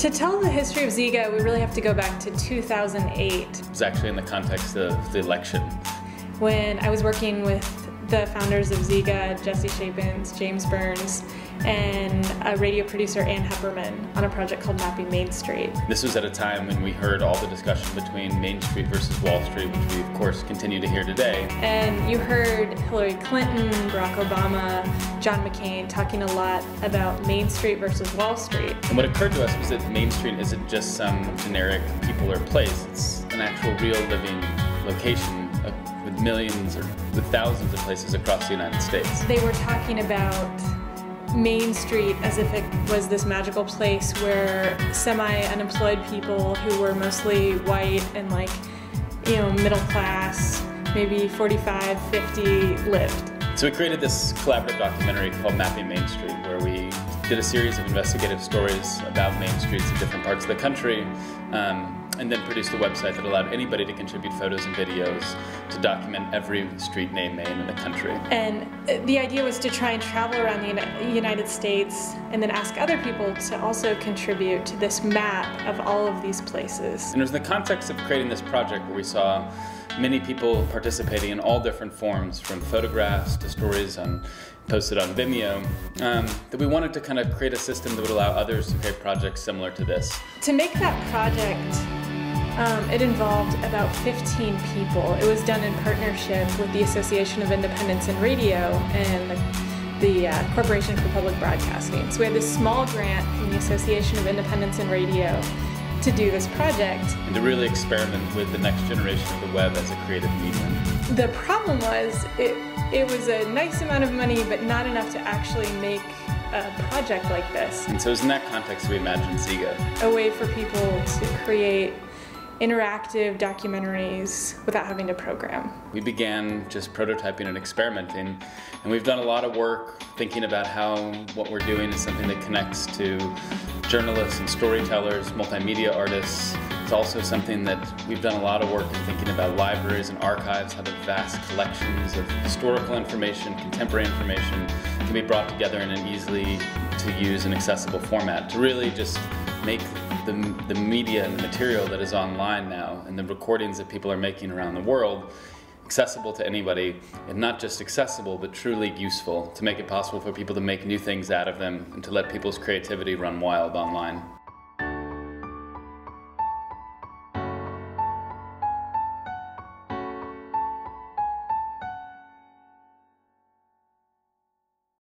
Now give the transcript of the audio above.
To tell the history of Zeega, we really have to go back to 2008. It was actually in the context of the election. When I was working with the founders of Zeega, Jesse Shapins, James Burns, and a radio producer, Ann Hepperman, on a project called Mapping Main Street. This was at a time when we heard all the discussion between Main Street versus Wall Street, which we of course continue to hear today. And you heard Hillary Clinton, Barack Obama, John McCain talking a lot about Main Street versus Wall Street. And what occurred to us was that Main Street isn't just some generic people or place, it's an actual real living location with millions or with thousands of places across the United States. They were talking about Main Street as if it was this magical place where semi-unemployed people who were mostly white and middle class, maybe 45, 50, lived. So we created this collaborative documentary called Mapping Main Street, where we did a series of investigative stories about main streets in different parts of the country, and then produced a website that allowed anybody to contribute photos and videos to document every street named Main in the country. And the idea was to try and travel around the United States and then ask other people to also contribute to this map of all of these places. And it was in the context of creating this project where we saw many people participating in all different forms, from photographs to stories posted on Vimeo, that we wanted to kind of create a system that would allow others to create projects similar to this. To make that project, it involved about 15 people. It was done in partnership with the Association of Independents in Radio and the Corporation for Public Broadcasting. So we had this small grant from the Association of Independents in Radio to do this project. And to really experiment with the next generation of the web as a creative medium. The problem was it was a nice amount of money, but not enough to actually make a project like this. And so it was in that context we imagined Zeega. A way for people to create interactive documentaries without having to program. We began just prototyping and experimenting, and we've done a lot of work thinking about how what we're doing is something that connects to journalists and storytellers, multimedia artists. It's also something that we've done a lot of work in thinking about libraries and archives, how the vast collections of historical information, contemporary information can be brought together in an easily to use and accessible format to really just make the media and the material that is online now and the recordings that people are making around the world accessible to anybody, and not just accessible but truly useful, to make it possible for people to make new things out of them and to let people's creativity run wild online.